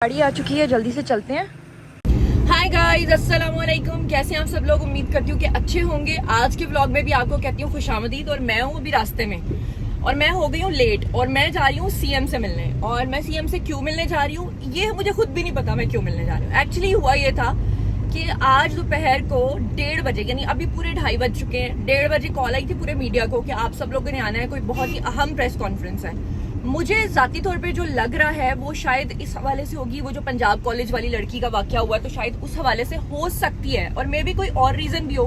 गाड़ी आ चुकी है, जल्दी से चलते हैं। हाय गाइस, अस्सलाम वालेकुम। कैसे हैं आप सब लोग? उम्मीद करती हूँ कि अच्छे होंगे। आज के व्लॉग में भी आपको कहती हूँ खुशामदीद। और मैं हूँ अभी रास्ते में और मैं हो गई हूँ लेट और मैं जा रही हूँ सीएम से मिलने। और मैं सीएम से क्यों मिलने जा रही हूँ ये मुझे खुद भी नहीं पता मैं क्यों मिलने जा रही हूँ। एक्चुअली हुआ ये था कि आज दोपहर को 1:30 बजे, यानी अभी पूरे 2:30 बज चुके हैं, 1:30 बजे कॉल आई थी पूरे मीडिया को कि आप सब लोगों ने आना है, कोई बहुत ही अहम प्रेस कॉन्फ्रेंस है। मुझे जाती तौर पे जो लग रहा है वो शायद इस हवाले से होगी, वो जो पंजाब कॉलेज वाली लड़की का वाकया हुआ तो शायद उस हवाले से हो सकती है, और मे भी कोई और रीजन भी हो।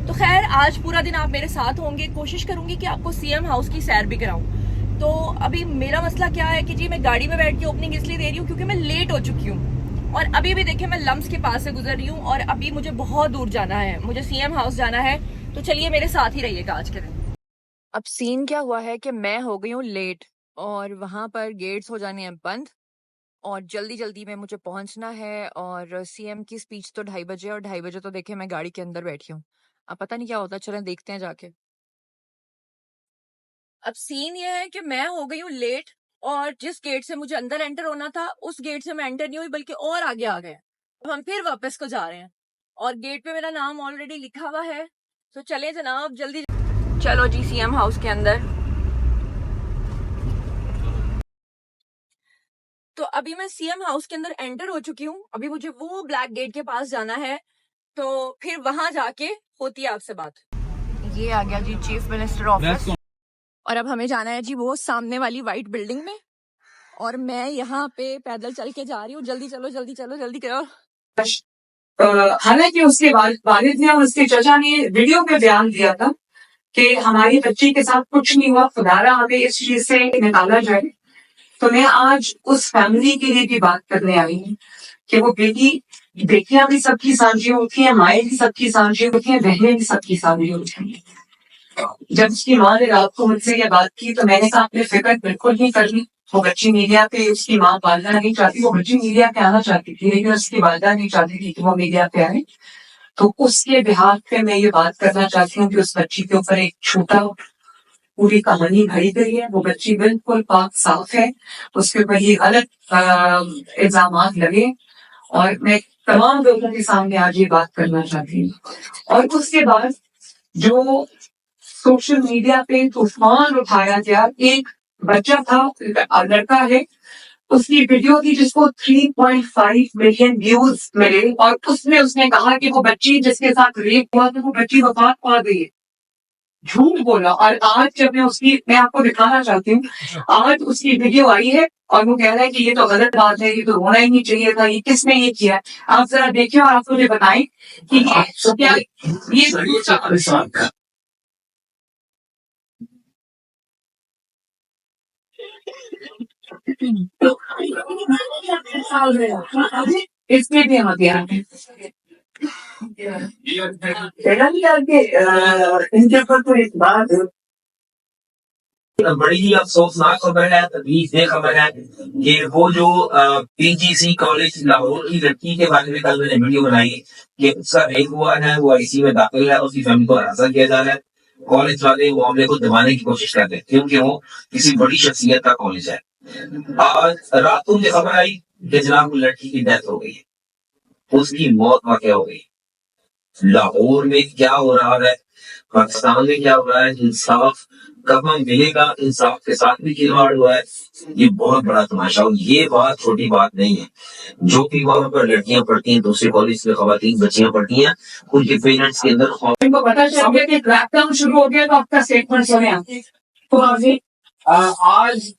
तो खैर, आज पूरा दिन आप मेरे साथ होंगे। कोशिश करूंगी कि आपको सीएम हाउस की सैर भी कराऊं। तो अभी मेरा मसला क्या है कि जी मैं गाड़ी में बैठ के ओपनिंग इसलिए दे रही हूँ क्योंकि मैं लेट हो चुकी हूँ। और अभी भी देखिए मैं लम्स के पास से गुजर रही हूँ और अभी मुझे बहुत दूर जाना है, मुझे सीएम हाउस जाना है। तो चलिए मेरे साथ ही रहिएगा आज के दिन। अब सीन क्या हुआ है कि मैं हो गई हूँ लेट और वहां पर गेट्स हो जाने हैं बंद और जल्दी जल्दी में मुझे पहुंचना है। और सीएम की स्पीच तो 2:30 बजे, और 2:30 बजे तो देखिए मैं गाड़ी के अंदर बैठी हूँ। अब पता नहीं क्या होता, चलें देखते हैं जाके। अब सीन ये है कि मैं हो गई हूँ लेट और जिस गेट से मुझे अंदर एंटर होना था उस गेट से मैं एंटर नहीं हुई, बल्कि और आगे आ गए। अब हम फिर वापस को जा रहे हैं और गेट पे मेरा नाम ऑलरेडी लिखा हुआ है। तो चले जनाब जल्दी। चलो जी सीएम हाउस के अंदर। तो अभी मैं सीएम हाउस के अंदर एंटर हो चुकी हूँ। अभी मुझे वो ब्लैक गेट के पास जाना है, तो फिर वहां जाके होती है आपसे बात। ये आ गया जी चीफ मिनिस्टर ऑफिस और अब हमें जाना है जी वो सामने वाली व्हाइट बिल्डिंग में। और मैं यहाँ पे पैदल चल के जा रही हूँ। जल्दी चलो जल्दी चलो जल्दी करो। हालांकि उसके वालिद ने और उसके चचा ने वीडियो में बयान दिया था कि हमारी बच्ची के साथ कुछ नहीं हुआ, खुदारा हमें इस चीज से निकाला जाए। तो मैं आज उस फैमिली के लिए भी बात करने आई हूँ कि वो बेटियां भी सबकी साझी होती हैं, माएँ भी सबकी साझी होती हैं, बहनें भी सबकी साझी होती हैं। जब उसकी माँ ने रात को मुझसे ये बात की तो मैंने कहा आपने फिक्र बिल्कुल नहीं करनी। वो बच्ची मीडिया पे, उसकी माँ वालदा नहीं चाहती, वो बच्ची मीडिया पे आना चाहती थी लेकिन उसकी वालदा नहीं चाहती थी कि वो मीडिया पे आए। तो उसके बिहार पे मैं ये बात करना चाहती हूँ कि उस बच्ची के ऊपर एक छोटा पूरी कहानी भरी गई है। वो बच्ची बिल्कुल पाक साफ है, उसके ऊपर ये गलत इल्जाम लगे और मैं तमाम लोगों के सामने आज ये बात करना चाहती हूँ। और उसके बाद जो सोशल मीडिया पे तूफान उठाया गया, एक बच्चा था, लड़का है, उसकी वीडियो थी जिसको 3.5 मिलियन व्यूज मिले और उसमें उसने कहा कि वो बच्ची जिसके साथ रेप हुआ था वो बच्ची वफात पा गई है। झूठ बोला। और आज जब मैं आपको दिखाना चाहती हूँ, आज उसकी वीडियो आई है और वो कह रहा है कि ये तो गलत बात है, ये तो होना ही नहीं चाहिए था, ये किसने ये किया। आप जरा देखिए और आप मुझे बताएं कि क्या ये इसमें भी आ गया इनके ऊपर तो एक बात बड़ी ही अफसोसनाक खबर है, तकलीफदेह खबर है कि वो जो पीजीसी कॉलेज लाहौर की लड़की के बारे में कल मैंने वीडियो बनाई कि उसका रेप हुआ है, वो आईसीयू में दाखिल है, उसकी फैमिली को हरासा किया जा रहा है। कॉलेज वाले मामले को दबाने की कोशिश करते हैं क्योंकि वो किसी बड़ी शख्सियत का कॉलेज है। आज रात को मुझे खबर आई कि जनाब लड़की की डेथ हो गई है, उसकी मौत वाक़या हो गई। लाहौर में क्या हो रहा है, पाकिस्तान में क्या हो रहा है, इंसाफ कब मिलेगा, इंसाफ के साथ भी खिलवाड़ हुआ है। ये बहुत बड़ा तमाशा, और ये बात छोटी बात नहीं है। जो भी वहां पर लड़कियां पढ़ती हैं, दूसरे कॉलेज में खवातीन बच्चियां पढ़ती हैं, उनके पेरेंट्स के अंदर इनको पता चल गया कि क्रैकडाउन शुरू हो गया। तो आपका स्टेटमेंट सुने आप। तो आज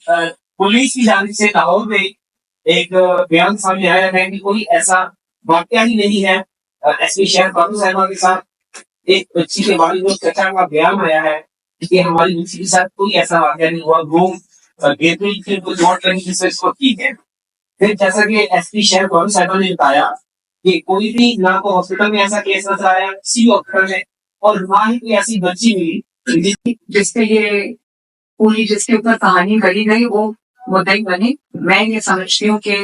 पुलिस की जानिब से लाहौर में एक बयान सामने आया है कि कोई ऐसा वाकया ही नहीं है। एसपी शहर बाबू साहबा के साथ एक बच्ची के बारे में चर्चा का बयान आया है कि हमारी बच्ची के साथ कोई ऐसा वाकया नहीं हुआ। वो गेटवेल की कोई नोट रही जिससे इसको की है। फिर जैसा कि एसपी शहर बाबू साहबा ने बताया कि कोई भी ना को हॉस्पिटल में ऐसा केस नजर आया किसी हॉस्पिटल में, और ना ही कोई ऐसी बच्ची मिली जिससे ये पूरी जिसके ऊपर कहानी करी गई वो मुद्दई बने। मैं ये समझती हूँ कि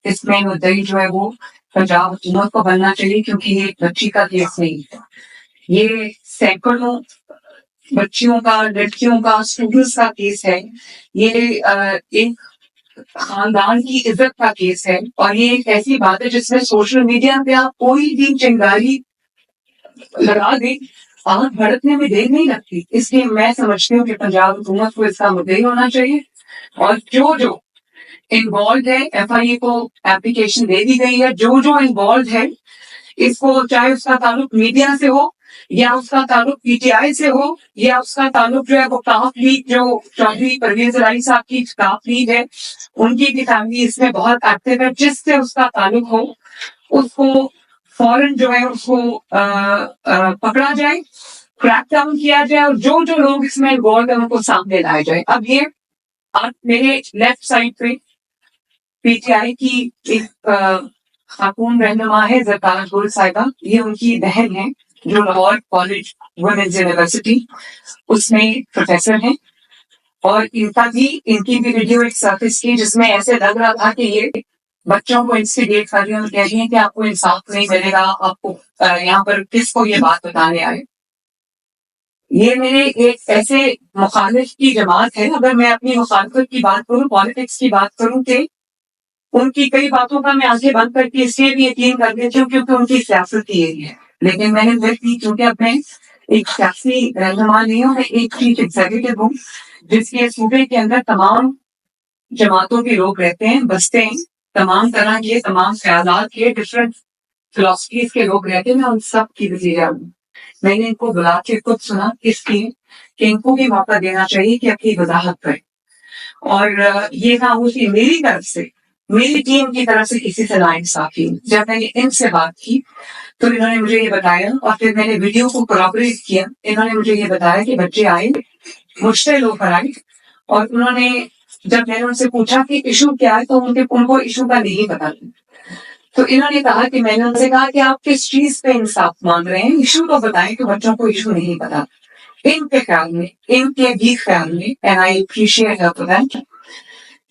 इसमें मुद्दई जो है वो पंजाब हुकूमत को बनना चाहिए क्योंकि ये बच्ची का केस नहीं है, ये सैकड़ों बच्चियों का, लड़कियों का, स्टूडेंट्स का केस है। ये एक खानदान की इज्जत का केस है और ये एक ऐसी बात है जिसमें सोशल मीडिया पे आप कोई भी चिंगारी लगा दें, आग भड़कने में देर नहीं लगती। इसलिए मैं समझती हूँ कि पंजाब हुकूमत को इसका मुद्दई होना चाहिए और जो जो इन्वॉल्व है FIA को एप्लीकेशन दे दी गई है, जो जो इन्वॉल्व है इसको, चाहे उसका ताल्लुक मीडिया से हो या उसका ताल्लुक PTI से हो या उसका ताल्लुक जो है वो काफ लीग, जो चौधरी परवेज इलाही साहब की काफ लीग है उनकी भी फैमिली इसमें बहुत एक्टिव है, जिससे उसका ताल्लुक हो उसको फौरन जो है उसको पकड़ा जाए, क्रैक डाउन किया जाए और जो जो लोग इसमें इन्वॉल्व है उनको सामने लाया जाए। अब ये आप मेरे लेफ्ट साइड पे PTI की एक खातून रहनुमा है ज़रदार गुल साहिबा, ये उनकी बहन है जो लाहौर कॉलेज वुमेन्स यूनिवर्सिटी उसमें प्रोफेसर हैं और इनकी भी वीडियो एक सर्फिस की जिसमें ऐसे लग रहा था कि ये बच्चों को इंस्टिगेट कर रही है और कह रही है कि आपको इंसाफ नहीं मिलेगा, आपको यहाँ पर किसको ये बात बताने आए। ये मेरे एक ऐसे मुखालिफ की जमात है, अगर मैं अपनी मुखालफत की बात करूं, पॉलिटिक्स की बात करूं, कि उनकी कई बातों का मैं आंखें बंद करके इसलिए भी यकीन कर लेती हूँ क्योंकि उनकी सियासत यही है, लेकिन मैंने फिर की क्योंकि अब मैं एक सियासी रहनुमा नहीं हूँ, मैं एक चीफ एग्जीक्यूटिव हूँ जिसके सूबे के अंदर तमाम जमातों के लोग रहते हैं, बसते हैं, तमाम तरह के, तमाम ख्यालात के, डिफरेंट फिलोसफीज के लोग रहते हैं। मैं उन सब की वजीरा हूँ। मैंने इनको बुला के खुद सुना इसलिए कि इनको भी मौका देना चाहिए कि अपनी वजाहत करें और ये खामोशी मेरी तरफ से, मेरी टीम की तरफ से किसी से नाइंसाफी। जब मैंने इनसे बात की तो इन्होंने मुझे ये बताया और फिर मैंने वीडियो को कोलैबोरेट किया। इन्होंने मुझे ये बताया कि बच्चे आए, मुझसे लोग आए और उन्होंने, जब मैंने उनसे पूछा कि इशू क्या है तो उनको इशू का नहीं पता। तो इन्होंने कहा कि मैंने उनसे कहा कि आप किस चीज पे इंसाफ मांग रहे हैं, इशू तो बताएं कि बच्चों को इशू नहीं पता। इनके ख्याल में, इनके भी ख्याल में, and I appreciate her for that,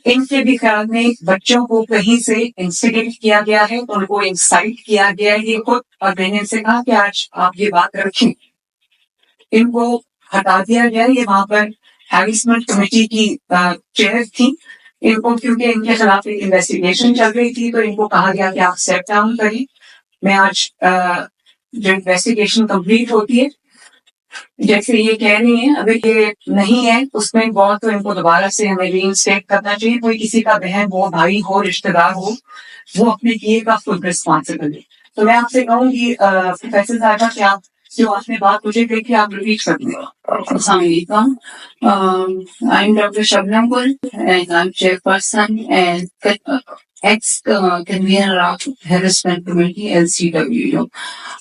इनके भी ख्याल में बच्चों को कहीं से इंस्टिगेट किया गया है, उनको इंसाइट किया गया है ये खुद। और मैंने इनसे कहा कि आज आप ये बात रखें, इनको हटा दिया गया। ये वहां पर हैरिसमेंट कमेटी की चेयर थी, इनको क्योंकि इनके खिलाफ एक इन्वेस्टिगेशन चल रही थी तो इनको कहा गया कि आप स्टेप डाउन करें। मैं आज जो इन्वेस्टिगेशन कंप्लीट होती है, जैसे ये कह रही हैं, अगर ये नहीं है उसमें बहुत, तो इनको दोबारा से हमें रीइंस्टेट करना चाहिए। कोई किसी का बहन हो, भाई हो, रिश्तेदार हो, वो अपने किए का खुद रिस्पॉन्सिबल है। तो मैं आपसे कहूंगी प्रोफेसर साहबा, क्या जो आपने बात मुझे कही थी आप रिपीट कर दें। Assalamualaikum. I'm Dr. Shabnam Gul and I'm chairperson and ex-convener of Harassment Committee LCWU.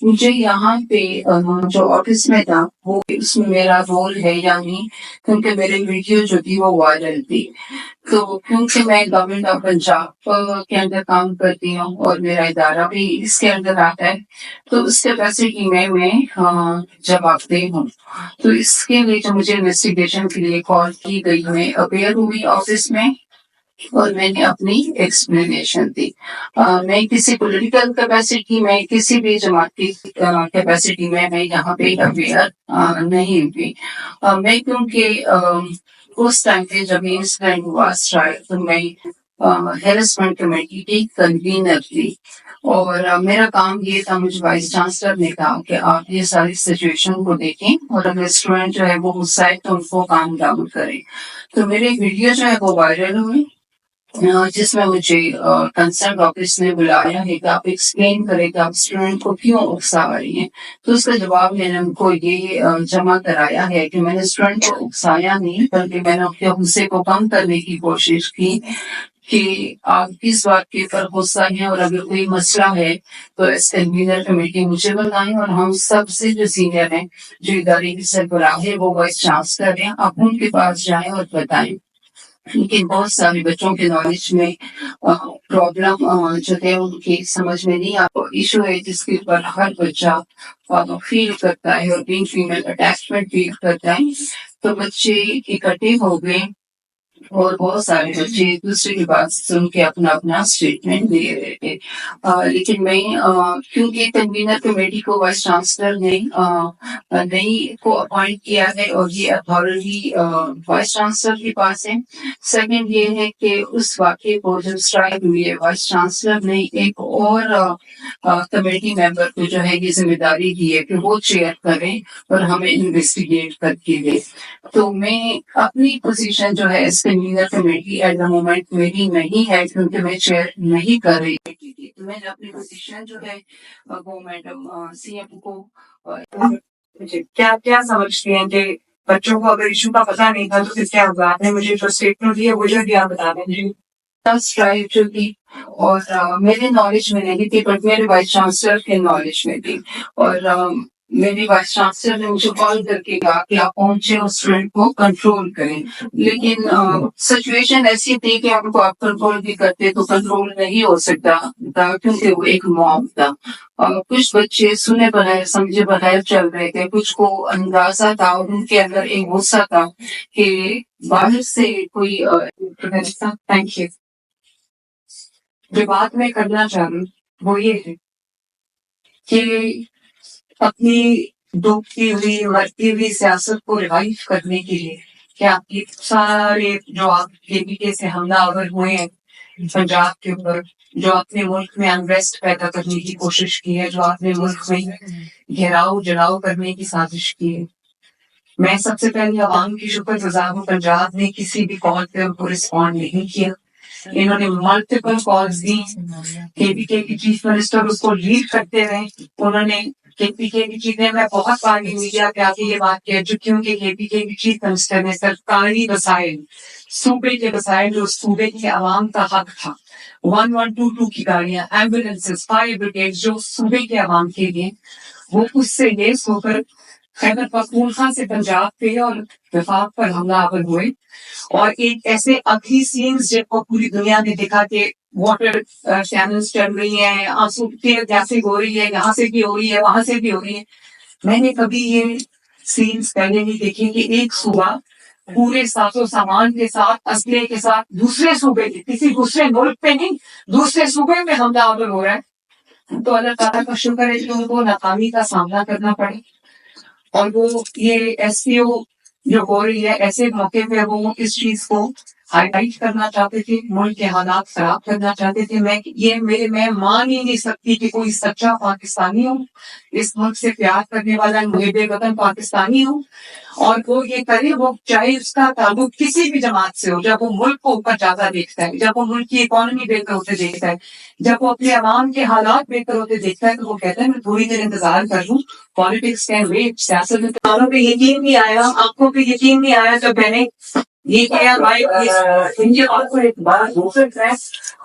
मुझे यहाँ पे जो ऑफिस में था वो उसमें मेरा रोल है या नहीं, क्योंकि मेरी वीडियो जो थी वो वायरल थी। तो क्योंकि मैं गवर्नमेंट ऑफ पंजाब के अंदर काम करती हूँ और मेरा इदारा भी इसके अंदर आता है, तो उस कैपेसिटी में मैं जवाबदेह हूँ। तो इसके लिए जो मुझे इन्वेस्टिगेशन के लिए कॉल की गई, मैं अपेयर हुई ऑफिस में और मैंने अपनी एक्सप्लेनेशन दी। मैं किसी पॉलिटिकल कैपेसिटी में, किसी भी जमात की कैपेसिटी में मैं यहाँ पे अपेयर नहीं हुई। मैं क्योंकि उस टाइम पे जब इंसिडेंट हुआ शायद, तो मैं हैरेसमेंट कमेटी की कन्वीनर थी और मेरा काम ये था, मुझे वाइस चांसलर ने कहा कि आप ये सारी सिचुएशन को देखें और अगर स्टूडेंट जो है वो गुस्सा है तो उनको काम डाउन करें। तो मेरी वीडियो जो है वो वायरल हुई जिसमें मुझे कंसर्न ऑफिस ने बुलाया है कि आप एक्सप्लेन करें कि आप स्टूडेंट को क्यों उकसा रही हैं। तो उसका जवाब मैंने उनको ये जमा कराया है कि मैंने स्टूडेंट को उकसाया नहीं, बल्कि मैंने उनके गुस्से को कम करने की कोशिश की कि आप किस बात के ऊपर गुस्सा हैं और अगर कोई मसला है तो इस कन्वीनर कमेटी मुझे बताएं और हम सबसे जो सीनियर हैं, जो इदारे की सरबराह है, वो वाइस चांसलर हैं, आप उनके पास जाएं और बताएं। लेकिन बहुत सारे बच्चों के नॉलेज में प्रॉब्लम जो है उनकी समझ में नहीं आता। इशू है जिसके ऊपर हर बच्चा फील करता है और बीइंग फीमेल अटैचमेंट फील करता है। तो बच्चे इकट्ठे हो गए और बहुत सारे बच्चे एक दूसरे की बात सुन के अपना अपना स्टेटमेंट दे रहे थे। लेकिन मैं क्योंकि कन्वीनर कमेटी को वाइस चांसलर ने नई को अपॉइंट किया है और ये अथॉरिटी वाइस चांसलर के पास है। सेकंड ये है कि उस वाक्य को जब स्ट्राइक हुई है, वाइस चांसलर ने एक और कमेटी मेंबर को जो है ये जिम्मेदारी दी है कि वो चेयर करें और हमें इन्वेस्टिगेट करके दे। तो मैं अपनी पोजीशन जो है as convener committee at the moment मेरी नहीं है, क्योंकि मैं चेयर नहीं कर रही थी। तो मैंने अपनी पोजीशन जो है वो मैडम सीएम को क्या क्या समझती हैं कि बच्चों को अगर इशू का पता नहीं था तो फिर क्या हुआ? आपने मुझे जो स्टेटमेंट दिया वो जो दिया बता दें। ड्राइव जो थी और मेरे नॉलेज में नहीं थी, बट मेरे वाइस चांसलर के नॉलेज में थी। और मेरी वाइस चांसलर ने मुझे कॉल करके कहा कि आप पहुंचे और स्टूडेंट को कंट्रोल करें। लेकिन सिचुएशन ऐसी थी कि आपको आप कंट्रोल भी करते तो कंट्रोल नहीं हो सकता था, क्योंकि वो एक मॉब था। कुछ बच्चे सुने बगैर समझे बगैर चल रहे थे, कुछ को अंदाजा था और उनके अंदर एक गुस्सा था कि बाहर से कोई थैंक यू। जो बात मैं करना चाह रही हूँ वो ये है कि अपनी डूबती हुई मरती हुई सियासत को रिवाइव करने के लिए क्या आपके सारे जो आप केपीके से हमलावर हुए हैं पंजाब के ऊपर, जो अपने मुल्क में अनरेस्ट पैदा करने की कोशिश की है, जो अपने मुल्क में घेराव जलाव करने की साजिश की है, मैं सबसे पहले अवाम की शुक्रगुजार हूँ। पंजाब ने किसी भी कॉल पे उनको रिस्पॉन्ड नहीं किया। इन्होंने मल्टीपल कॉल्स दी, केपीके की चीफ मिनिस्टर उसको लीड करते रहे। उन्होंने केपीके की चीफ ने, मैं बहुत बार मीडिया पे आके ये बात कह चुकी हूँ कि केपीके की चीफ मिनिस्टर ने सरकारी वसाइल, सूबे के वसाइल जो सूबे के आवाम का हक था, 1122 की गाड़ियां, एम्बुलेंसेस, फायर ब्रिगेड जो सूबे के आवाम के लिए, वो उससे लेस होकर खैबर पख्तूनख्वा से पंजाब पे और विफाक पर हमलावर हुए। और एक ऐसे अभी सीन्स जिनको पूरी दुनिया ने देखा कि वाटर चैनल्स चल रही हैं, आंसू की गैसिंग हो रही है, यहाँ से भी हो रही है, वहां से भी हो रही है। मैंने कभी ये सीन्स पहले नहीं देखे कि एक सूबा पूरे साजो सामान के साथ, असले के साथ दूसरे सूबे के, किसी दूसरे मुल्क पे नहीं, दूसरे सूबे में हमलावर हो रहा है। तो अल्लाह ताला का शुक्र है कि उनको नाकामी का सामना करना पड़े। और वो ये एसपीओ जो हो रही है, ऐसे मौके पे वो इस चीज को हाईलाइट करना चाहते थे, मुल्क के हालात खराब करना चाहते थे। मैं मान ही नहीं सकती कि कोई सच्चा पाकिस्तानी हो, इस मुल्क से प्यार करने वाला मुहिबे वतन पाकिस्तानी हो और वो ये करे, वो चाहे उसका ताल्लुक किसी भी जमात से हो, जब वो मुल्क को ऊपर ज्यादा देखता है, जब वो मुल्क की इकोनॉमी बेहतर होते देखता है, जब वो अपने अवाम के हालात बेहतर होते देखता है, तो वो कहता है मैं थोड़ी देर इंतजार कर लूं, पॉलिटिक्स कैन वेट। सियासत में पे यकीन नहीं आया, आंखों पे यकीन नहीं आया जब मैंने ये किया भाई। इनके आपको एक बात हो सकता है,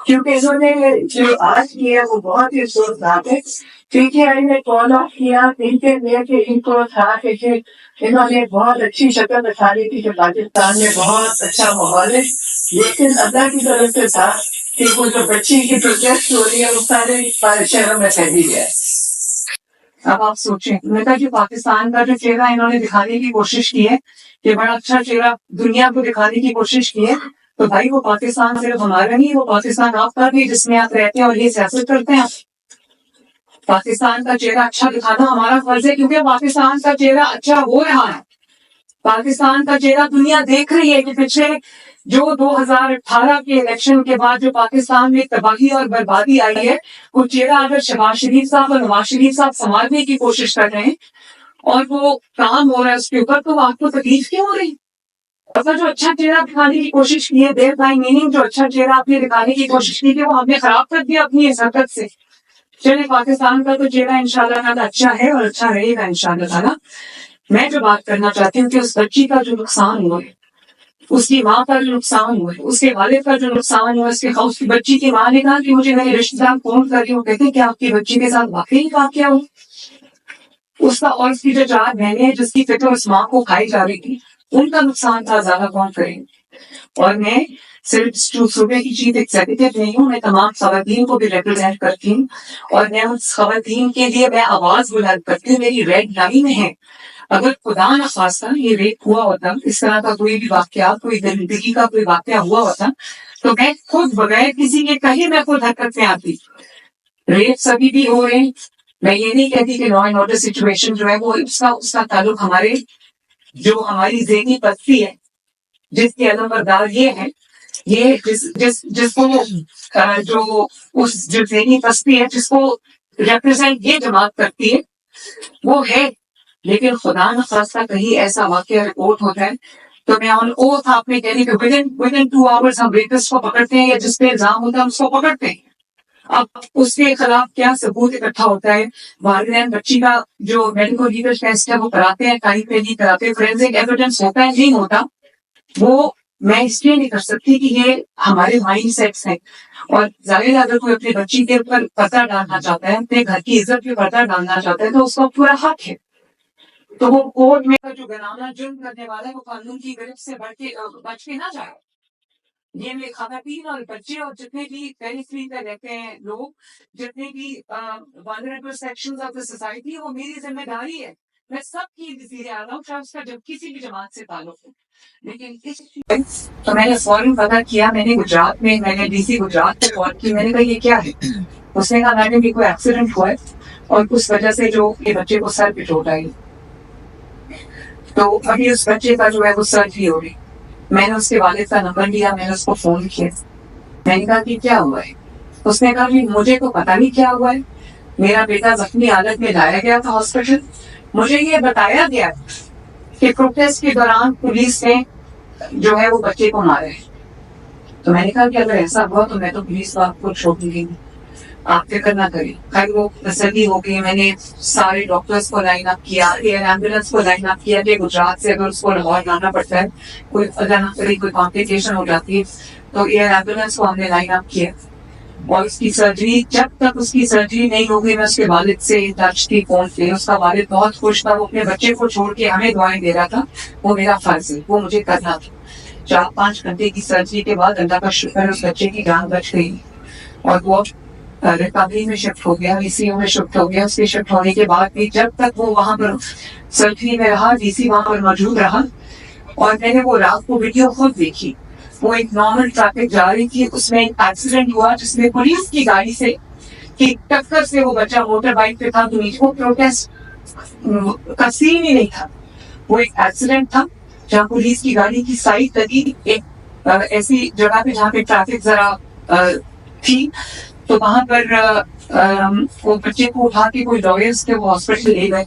क्योंकि इन्होंने जो आज किया वो बहुत ही जोरदार है। पीटीआई ने कॉल ऑफ किया, इनके लिए कि इनको था कि इन्होंने बहुत अच्छी शक्ल दिखा दी थी कि पाकिस्तान में बहुत अच्छा माहौल है, लेकिन अल्लाह की तरफ से था कि वो जो बच्ची की प्रोटेस्ट हो रही है वो सारे शहरों में फैली है। अब आप सोचें, मैं जो पाकिस्तान का जो चेहरा इन्होंने दिखाने की कोशिश की है, कि बड़ा अच्छा चेहरा दुनिया को दिखाने की कोशिश की है, तो भाई वो पाकिस्तान सिर्फ हमारा नहीं, वो पाकिस्तान आपका भी, जिसमें आप रहते हैं और ये सियासत करते हैं। पाकिस्तान का चेहरा अच्छा दिखाना हमारा फर्ज है, क्योंकि पाकिस्तान का चेहरा अच्छा हो रहा है। पाकिस्तान का चेहरा दुनिया देख रही है कि पिछले जो 2018 के इलेक्शन के बाद जो पाकिस्तान में तबाही और बर्बादी आई है, वो चेहरा अगर शहबाज शरीफ साहब और नवाज शरीफ साहब संभालने की कोशिश कर रहे हैं और वो काम हो रहा है उसके ऊपर, तो आपको तकलीफ क्यों हो रही? अगर जो अच्छा चेहरा दिखाने की कोशिश की है, देर बाई मीनिंग जो अच्छा चेहरा आपने दिखाने की कोशिश की थी, वो आपने खराब कर दिया अपनी इस हरकत से। चलिए, पाकिस्तान का तो चेहरा इंशाल्लाह ताला अच्छा है और अच्छा रहेगा इंशाल्लाह ताला। मैं जो बात करना चाहती हूँ कि उस बच्ची का जो नुकसान हुआ है, उसकी माँ का जो नुकसान हुआ है, उसके वालिद का जो नुकसान हुआ है, उसकी बच्ची की माँ ने कहा कि मुझे मेरे रिश्तेदार फोन कर रही हूँ, कहते कि आपकी बच्ची के साथ वाकई वाकया हो। उसका और उसकी जो 4 बहनें जिसकी फिक्र उस माँ को खाई जा रही थी, उनका नुकसान था, ज्यादा कौन करेंगे। और मैं सिर्फ सूबे की चीफ एग्जीक्यूटिव नहीं हूँ, मैं तमाम खवातीन को भी रिप्रेजेंट करती हूँ और मैं उन खवातीन के लिए मैं आवाज बुलंद करती हूँ। मेरी रेड लाइन है, अगर खुदा न खास्ता ये रेप हुआ होता, इस तरह का कोई भी वाकया, कोई जिंदगी का कोई वाकया हुआ होता, तो मैं खुद बगैर किसी के कहीं मैं खुद हरकत में आती। रेप सभी भी हो रहे हैं, मैं ये नहीं कहती कि लॉ एंड ऑर्डर सिचुएशन जो है वो उसका ताल्लुक हमारे जो हमारी ज़हनी पस्ती है, जिसके अलमबरदार ये है, ये जिसको जो उस जो ज़हनी पस्ती है जिसको रिप्रेजेंट ये जमात करती है वो है। लेकिन खुदा न खास्ता कहीं ऐसा वाकया रिपोर्ट होता है तो मैं ऑन ओथ आपने कह रही कि विद इन 2 आवर्स हम रेपिस्ट को पकड़ते हैं या जिस पे इल्जाम होता है उसको पकड़ते हैं। अब उसके खिलाफ क्या सबूत इकट्ठा होता है, वालिदैन बच्ची का जो मेडिकल लीगल टेस्ट है वो कराते हैं, टाइम पे नहीं कराते, फोरेंसिक एविडेंस होता है नहीं होता, वो मैं इसलिए नहीं कर सकती कि ये हमारे माइंड सेट्स हैं। और जाहिर अगर कोई अपने बच्ची के ऊपर पर्दा डालना चाहता है, अपने घर की इज्जत पे पर्दा डालना चाहता है तो उसका पूरा हक है। तो वो कोर्ट में जो गनाना जुर्म करने वाला है वो कानून की गिरफ्त से बच के ना जाए। ये मेरे खातन और बच्चे और जितने भी पेरिफेरी पे रहते हैं लोग, जितने भी vulnerable sections of the society, वो मेरी जिम्मेदारी है। मैं सबकी वजीर आला हूँ, चाहे उसका जब किसी भी जमात से ताल्लुक हो। लेकिन इस तो मैंने फौरन पता किया, मैंने डीसी गुजरात को कॉल की, मैंने कहा ये क्या है? उसने कहा मैडम कि कोई एक्सीडेंट हुआ है और उस वजह से जो ये बच्चे को सर पे चोट आई, तो अभी उस बच्चे का जो है वो सर्जरी हो रही। मैंने उसके वालिद का नंबर लिया, मैंने उसको फोन किया, मैंने कहा कि क्या हुआ है? उसने कहा कि मुझे तो पता नहीं क्या हुआ है, मेरा बेटा जख्मी हालत में लाया गया था हॉस्पिटल, मुझे ये बताया गया कि प्रोटेस्ट के दौरान पुलिस ने जो है वो बच्चे को मारा है। तो मैंने कहा कि अगर ऐसा हुआ तो मैं तो पुलिस को छोड़ दूंगी, आप फिक्र ना करें। खैर वो तसल्ली हो गई, मैंने सारे डॉक्टर्स को लाइन अप किया, एयर एम्बुलेंस को लाइन अप किया कि गुजरात से अगर उसको लाहौर लाना पड़ता है, कोई कॉम्प्लिकेशन हो जाती है तो एयर एम्बुलेंस को हमने लाइन अप किया। और उसकी सर्जरी, जब तक उसकी सर्जरी नहीं होगी मैं उसके वालिद से टच थी फोन पे, उसका वालिद बहुत खुश था, वो अपने बच्चे को छोड़ के हमें दुआएं दे रहा था, वो मेरा फर्ज है, वो मुझे करना था। 4-5 घंटे की सर्जरी के बाद अल्लाह का शुक्र उस बच्चे की जान बच गई और वो रिकवरी में शिफ्ट हो गया, वीसीयू में शिफ्ट हो गया। उसके शिफ्ट होने के बाद भी जब तक वो वहां पर सर्जरी में रहा, डीसी वहां पर मौजूद रहा और मैंने वो रात को वीडियो खुद देखी। वो एक नॉर्मल ट्रैफिक जा रही थी, उसमें एक एक्सीडेंट हुआ जिसमें पुलिस की गाड़ी से की टक्कर से वो बच्चा मोटर बाइक पे था, तो नीचे वो प्रोटेस्ट का सीन ही नहीं था, वो एक एक्सीडेंट था जहाँ पुलिस की गाड़ी की साइड लगी एक ऐसी जगह पे जहाँ पे ट्रैफिक जरा थी, तो वहां पर वो बच्चे को उठा के कोई लॉयर्स थे वो हॉस्पिटल ले गए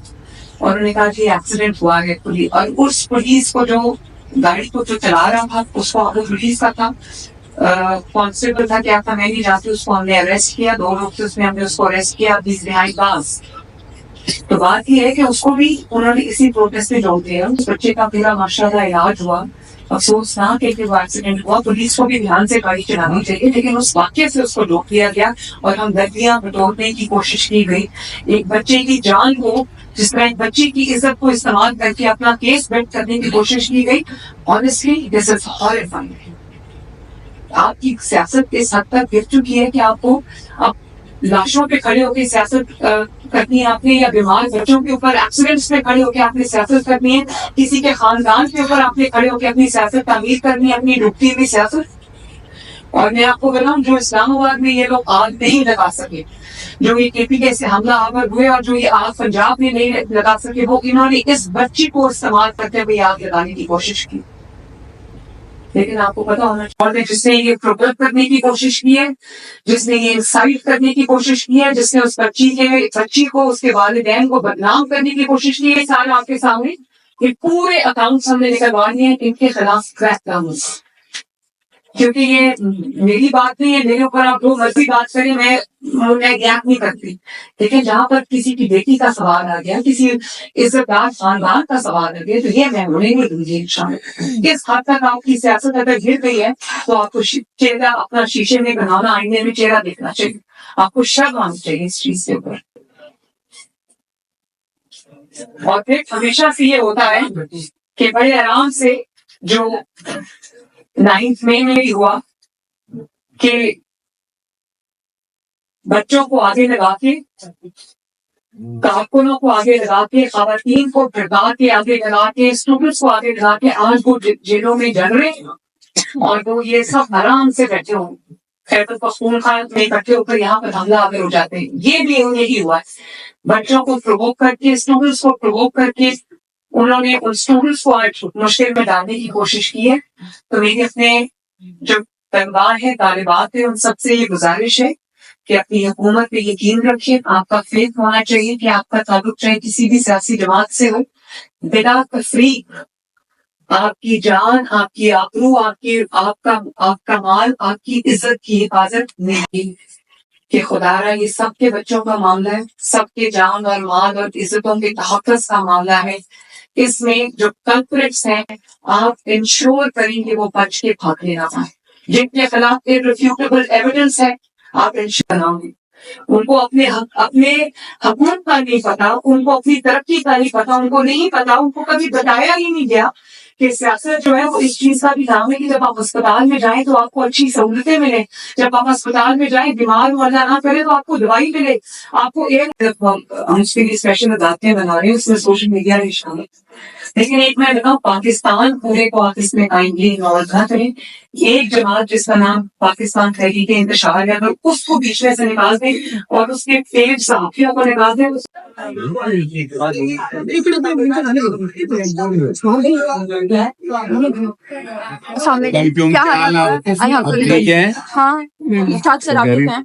और उन्होंने कहा कि एक्सीडेंट हुआ है। पुलिस और उस पुलिस को जो गाड़ी को जो चला रहा था उसको वो पुलिस का था, कांस्टेबल था क्या था मैं नहीं जानती, उसको हमने अरेस्ट किया, 2 लोग से उसमें हमने उसको अरेस्ट किया। तो बात ये है कि उसको भी उन्होंने इसी प्रोटेस्ट में जोड़ दिया। उस बच्चे का पूरा माशाल्लाह इलाज हुआ, अफसोसनाक है कि वो एक्सीडेंट हुआ, पुलिस को भी ध्यान से गाड़ी चलानी चाहिए, लेकिन उस वाक्य से उसको रोक दिया गया और हम दर्दियां बटोरने की कोशिश की गई। एक बच्चे की जान को, जिस तरह एक बच्ची की इज्जत को इस्तेमाल करके अपना केस बेट करने की कोशिश की गई। Honestly this is horrifying. आपकी सियासत इस हद तक गिर चुकी है कि आपको अब लाशों पे खड़े होकर सियासत करनी है आपने, या बीमार बच्चों के ऊपर एक्सीडेंट्स पे खड़े होकर आपने सियासत करनी है, किसी के खानदान के ऊपर आपने खड़े होकर अपनी सियासत तामीर करनी है, अपनी डूबती हुई सियासत। और मैं आपको बताऊं, जो इस्लामाबाद में ये लोग आग नहीं लगा सके, जो ये KPK से हमला आवर हुए और जो ये आग पंजाब में नहीं लगा सके, वो इन्होंने इस बच्ची को इस्तेमाल करते हुए आग लगाने की कोशिश की। लेकिन आपको पता होना चाहिए, जिसने ये प्रोपेल करने की कोशिश की है, जिसने ये इंसाइट करने की कोशिश की है, जिसने उस बच्ची को उसके वालिदैन को बदनाम करने की कोशिश की है, सारे आपके सामने ये पूरे अकाउंट्स हमने निकलवा लिए हैं, इनके खिलाफ क्रैक डाउन। क्योंकि ये मेरी बात नहीं है, मेरे ऊपर आप जो मर्जी बात करें, मैं ज्ञात नहीं करती, लेकिन जहां पर किसी की बेटी का सवाल आ गया, किसी इज्जतदार खानदान का सवाल आ गया, तो ये मैं होने नहीं दूंगी शामिल। इस हद तक आपकी सियासत अगर गिर गई है तो आपको चेहरा अपना शीशे में बनाना, आईने में चेहरा देखना चाहिए, आपको शर्म आनी चाहिए इस चीज के ऊपर। और फिर हमेशा से ये होता है कि बड़े आराम से जो 9 मई में भी हुआ, कि बच्चों को आगे लगा के, कारकुनों को आगे लगा के, खवातीन को भड़का के आगे लगा के, स्टूडेंट्स को आगे लगा के आज वो जेलों में जल रहे हैं और वो ये सब आराम से बैठे हों। खैबर पख्तूनख्वा में इकट्ठे होकर यहाँ पर हमला आगे हो जाते हैं। ये भी यही हुआ है। बच्चों को प्रोवोक करके, स्टूडेंट्स को प्रोवोक करके उन्होंने उन स्टूडेंट्स को आज मुश्किल में डालने की कोशिश की है। तो मेरी अपने जो तलबार है, तालिबात है, उन सबसे ये गुजारिश है कि अपनी हुकूमत पे यकीन रखिए। आपका फेथ होना चाहिए कि आपका ताल्लुक चाहे किसी भी सियासी जमात से हो। बिला तफरीक आपकी जान, आपकी आबरू, आपका माल, आपकी इज्जत की हिफाजत नहीं कि खुदारा ये सबके बच्चों का मामला है, सबके जान और माल और इज्जतों के तहफ़्फ़ुज़ का मामला है। इसमें जो कल्प्रिट्स हैं, आप इंश्योर करेंगे वो बच के भागने ना पाए। जिनके खिलाफ इररिफ्यूटेबल एविडेंस है, आप इंश्योर बनाओगे। उनको अपने हकूमत का नहीं पता, उनको अपनी तरक्की का नहीं पता, उनको नहीं पता, उनको कभी बताया ही नहीं गया कि सियासत जो है वो इस चीज का भी नाम है कि जब आप अस्पताल में जाएं तो आपको अच्छी सहूलतें मिले, जब आप अस्पताल में जाएं बीमार मरना ना पड़े तो आपको दवाई मिले, आपको हम उसके लिए स्पेशल अदालतें बना रहे हैं, उसमें सोशल मीडिया भी शामिल। लेकिन एक मैं बताऊं, पाकिस्तान पूरे को आप इसमें काइंडली इन्वॉल्व ना करें। एक जमात जिसका नाम पाकिस्तान तहरीक इंतशार है, अगर उसको बीच में से निकाल दें और उसके पेज साथियों को निकाल दें, क्या हाल है? अल्हम्दुलिल्लाह। हाँ, ठीक सर, आप ठीक हैं?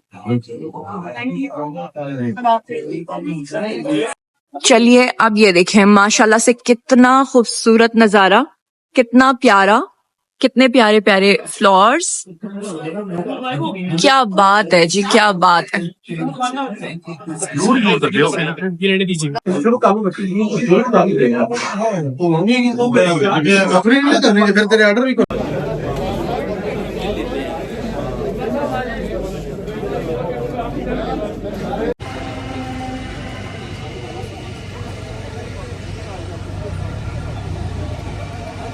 चलिए अब ये देखें माशाल्लाह से कितना खूबसूरत नजारा, कितना प्यारा, कितने प्यारे प्यारे फ्लावर्स। क्या बात है जी, क्या बात है।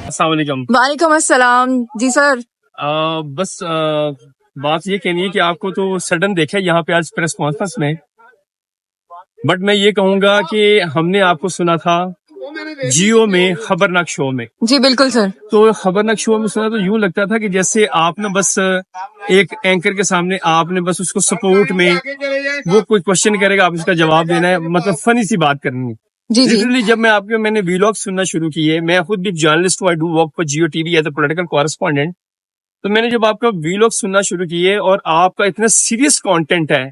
अस्सलाम वालेकुम। वालेकुम अस्सलाम जी सर। बात ये कहनी है कि आपको तो सडन देखा यहाँ पे आज प्रेस कॉन्फ्रेंस में, बट मैं ये कहूंगा कि हमने आपको सुना था जियो में खबरनाक शो में। जी बिल्कुल सर। तो खबरनाक शो में सुना तो यूं लगता था कि जैसे आपने बस एक एंकर के सामने आपने बस उसको सपोर्ट में वो कोई क्वेश्चन करेगा, आप उसका जवाब देना है, मतलब फनी सी बात करनी है। जी जी। लिटरली जब मैंने वीलॉग सुनना शुरू किए, मैं खुद भी जर्नलिस्ट हूँ, I do work for Jio TV as a political correspondent. तो मैंने जब आपका वीलॉग सुनना शुरू किए और आपका इतना सीरियस कंटेंट है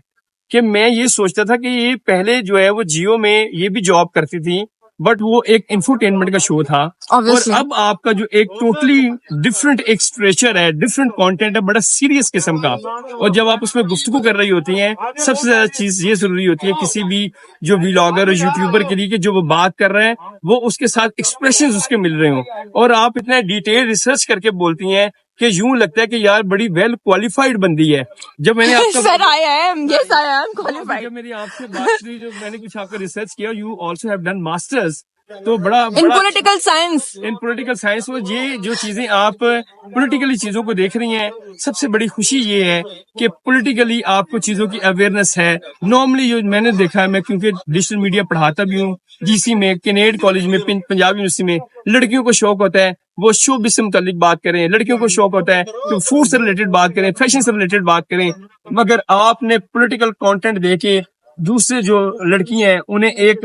कि मैं ये सोचता था कि ये पहले जो है वो जियो में ये भी जॉब करती थी, बट वो एक इंफोटेनमेंट का शो था। Obviously. और अब आपका जो एक टोटली डिफरेंट एक स्ट्रेचर है, डिफरेंट कंटेंट है, बड़ा सीरियस किस्म का। और जब आप उसमें गुफ्तगू कर रही होती हैं, सबसे ज्यादा चीज ये जरूरी होती है किसी भी जो व्लॉगर और यूट्यूबर के लिए कि जो वो बात कर रहे हैं वो उसके साथ एक्सप्रेशंस उसके मिल रहे हो। और आप इतना डिटेल रिसर्च करके बोलती हैं कि यूं लगता है कि यार बड़ी वेल क्वालिफाइड बंदी है। जब मैंने आपका sir I am, yes I am qualified. जब मेरी आपसे बात हुई, जो मैंने कुछ आपका रिसर्च किया, you also have done masters, तो बड़ा इन पॉलिटिकल साइंस। इन पॉलिटिकल साइंस। वो ये जो चीजें आप पॉलिटिकली चीजों को देख रही हैं, सबसे बड़ी खुशी ये है कि पॉलिटिकली आपको चीजों की अवेयरनेस है। नॉर्मली जो मैंने देखा है, मैं क्योंकि डिजिटल मीडिया पढ़ाता भी हूँ जीसी में, कैनेड कॉलेज में, पंजाब यूनिवर्सिटी में, लड़कियों को शौक होता है वो शोबिज़ से मुतालिक बात करें, लड़कियों को शौक होता है तो फूड से रिलेटेड बात करें, फैशन से रिलेटेड बात करें, मगर आपने पॉलिटिकल कंटेंट देके दूसरे जो लड़की हैं उन्हें एक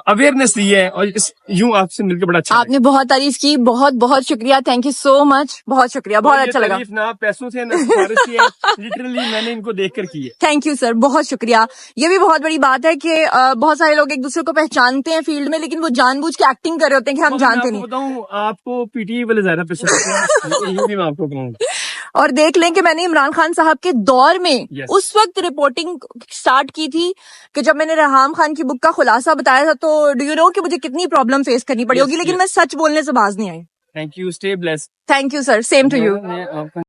अवेयरनेस दी है। और यूं आपसे मिलकर बड़ा अच्छा आपने बहुत तारीफ की, बहुत बहुत शुक्रिया, थैंक यू सो मच, बहुत शुक्रिया, बहुत अच्छा लगा। तारीफ ना पैसों से ना सिफारिश की है, लिटरली मैंने इनको देखकर की है। थैंक यू सर, बहुत शुक्रिया। ये भी बहुत बड़ी बात है कि बहुत सारे लोग एक दूसरे को पहचानते हैं फील्ड में, लेकिन वो जानबूझ के एक्टिंग कर रहे होते हैं कि हम जानते नहीं। बताऊं आपको पीटीआई वाले ज्यादा पसंद है, ये भी मैं आपको कहूँगा। और देख लें कि मैंने इमरान खान साहब के दौर में Yes. उस वक्त रिपोर्टिंग स्टार्ट की थी कि जब मैंने रहाम खान की बुक का खुलासा बताया था, तो डू यू नो कि मुझे कितनी प्रॉब्लम फेस करनी पड़ी होगी, लेकिन मैं सच बोलने से बाज नहीं आई। Thank you, stay blessed. Thank you sir, same to you. आपका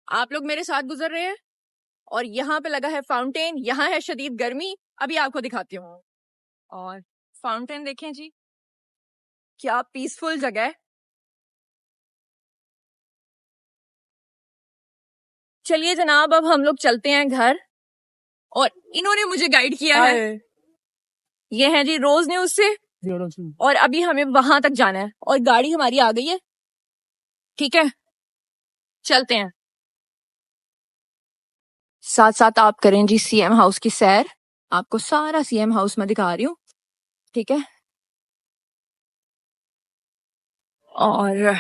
आप लोग मेरे साथ गुजर रहे हैं और यहाँ पे लगा है फाउंटेन, यहाँ है शदीद गर्मी, अभी आपको दिखाती हूँ। और फाउंटेन देखें जी, क्या पीसफुल जगह है। चलिए जनाब, अब हम लोग चलते हैं घर, और इन्होंने मुझे गाइड किया है। ये है जी रोज न्यूज से, और अभी हमें वहां तक जाना है और गाड़ी हमारी आ गई है। ठीक है, चलते हैं। साथ साथ आप करें जी सीएम हाउस की सैर, आपको सारा सीएम हाउस में दिखा रही हूँ। ठीक है, और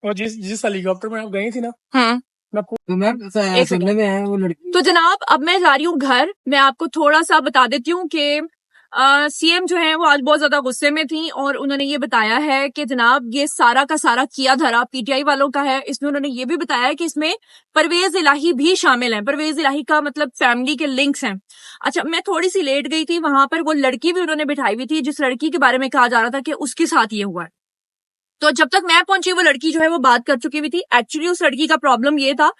और जिस हेलीकॉप्टर में आप गई थी ना, एक सुनने में आया वो लड़की। तो जनाब अब मैं जा रही हूँ घर। मैं आपको थोड़ा सा बता देती हूँ कि सीएम जो है वो आज बहुत ज्यादा गुस्से में थी, और उन्होंने ये बताया है कि जनाब ये सारा का सारा किया धरा पीटीआई वालों का है। इसमें उन्होंने ये भी बताया है कि इसमें परवेज इलाही भी शामिल है। परवेज इलाही का मतलब फैमिली के लिंक्स हैं। अच्छा, मैं थोड़ी सी लेट गई थी, वहां पर वो लड़की भी उन्होंने बिठाई हुई थी जिस लड़की के बारे में कहा जा रहा था कि उसके साथ ये हुआ है। तो जब तक मैं पहुंची वो लड़की जो है वो बात कर चुकी हुई थी। एक्चुअली उस लड़की का प्रॉब्लम ये था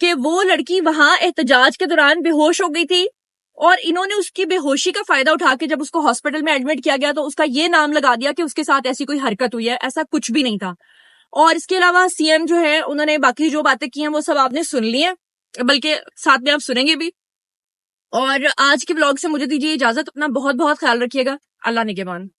कि वो लड़की वहां एहतजाज के दौरान बेहोश हो गई थी, और इन्होंने उसकी बेहोशी का फायदा उठा के जब उसको हॉस्पिटल में एडमिट किया गया तो उसका ये नाम लगा दिया कि उसके साथ ऐसी कोई हरकत हुई है। ऐसा कुछ भी नहीं था। और इसके अलावा सीएम जो है उन्होंने बाकी जो बातें की हैं वो सब आपने सुन ली है, बल्कि साथ में आप सुनेंगे भी। और आज के ब्लॉग से मुझे दीजिए इजाजत। अपना बहुत बहुत ख्याल रखिएगा। अल्लाह निगहबान।